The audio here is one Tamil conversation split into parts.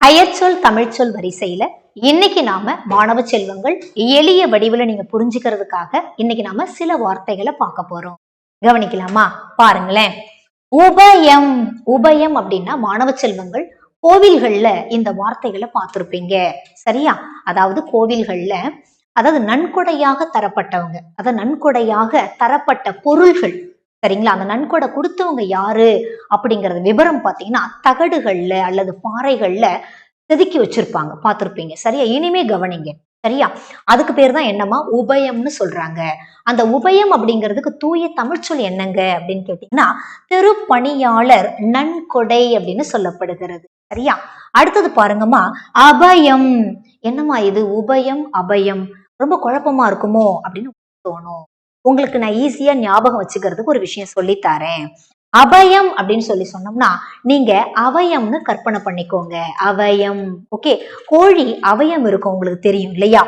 அயற்சொல் தமிழ்ச்சொல் வரிசையில இன்னைக்கு நாம மாணவ செல்வங்கள் எளிய வடிவில் நீங்க புரிஞ்சுக்கிறதுக்காக இன்னைக்கு நாம சில வார்த்தைகளை பார்க்க போறோம். கவனிக்கலாமா? பாருங்களேன். உபயம். உபயம் அப்படின்னா மாணவ செல்வங்கள் கோவில்கள்ல இந்த வார்த்தைகளை பார்த்திருப்பீங்க. சரியா? அதாவது கோவில்கள்ல அதாவது நன்கொடையாக தரப்பட்டவங்க, அதாவது நன்கொடையாக தரப்பட்ட பொருள்கள், சரிங்களா? அந்த நன்கொடை கொடுத்தவங்க யாரு அப்படிங்கறது விவரம் பாத்தீங்கன்னா தகடுகள்ல அல்லது பாறைகள்ல செதுக்கி வச்சிருப்பாங்க, பார்த்திருப்பீங்க. சரியா? இனிமே கவனிங்க. சரியா? அதுக்கு பேர் தான் என்னமா உபயம்னு சொல்றாங்க. அந்த உபயம் அப்படிங்கிறதுக்கு தூய தமிழ்ச்சொல் என்னங்க அப்படின்னு கேட்டீங்கன்னா திருப்பணியாளர் நன்கொடை அப்படின்னு சொல்லப்படுகிறது. சரியா? அடுத்தது பாருங்கம்மா, அபயம். என்னம்மா இது உபயம் அபயம், ரொம்ப குழப்பமா இருக்குமோ அப்படின்னு தோணும். உங்களுக்கு நான் ஈஸியா ஞாபகம் வச்சுக்கிறதுக்கு ஒரு விஷயம் சொல்லித்தாரேன். அபயம் அப்படின்னு சொல்லி சொன்னோம்னா நீங்க அவயம்னு கற்பனை பண்ணிக்கோங்க. அவயம். ஓகே, கோழி அவயம் இருக்கும், உங்களுக்கு தெரியும் இல்லையா?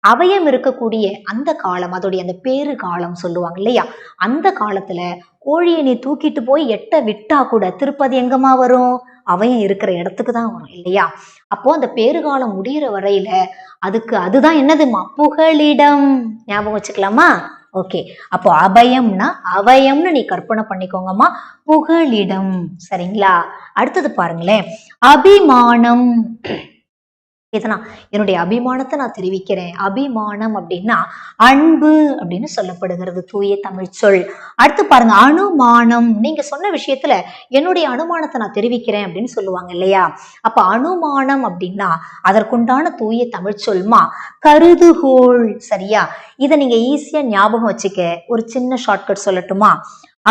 அவயம் இருக்கக்கூடிய அந்த காலம், அதோடைய அந்த பேரு காலம் சொல்லுவாங்க இல்லையா? அந்த காலத்துல கோழியை நீ தூக்கிட்டு போய் எட்ட விட்டா கூட திருப்பதி எங்கம்மா வரும்? அவயம் இருக்கிற இடத்துக்கு தான் வரும் இல்லையா? அப்போ அந்த பேரு காலம் முடிகிற வரையில அதுதான் என்னதுமா? புகலிடம். ஞாபகம் வச்சுக்கலாமா? ஓகே, அப்போ அபயம்னா அவயம்னு நீ கற்பனை பண்ணிக்கோங்கம்மா, புகலிடம். சரிங்களா? அடுத்தது பாருங்களேன், அபிமானம். இதனா என்னுடைய அபிமானத்தை நான் தெரிவிக்கிறேன். அபிமானம் அப்படின்னா அன்பு அப்படின்னு சொல்லப்படுகிறது தூய தமிழ் சொல். அடுத்து பாருங்க, அனுமானம். நீங்க சொன்ன விஷயத்துல என்னுடைய அனுமானத்தை நான் தெரிவிக்கிறேன் அப்படின்னு சொல்லுவாங்க இல்லையா? அப்ப அனுமானம் அப்படின்னா அதற்குண்டான தூய தமிழ் சொல்மா கருதுகோள். சரியா? இதை நீங்க ஈஸியா ஞாபகம் வச்சுக்க ஒரு சின்ன ஷார்ட்கட் சொல்லட்டுமா?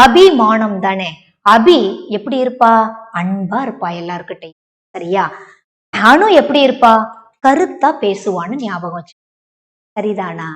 அபிமானம் தானே. அபி எப்படி இருப்பா? அன்பா இருப்பா எல்லார்கிட்டையும். சரியா? அனு எப்படி இருப்பா? கருத்தா பேசுவான்னு ஞாபகம் வச்சு. சரிதானா?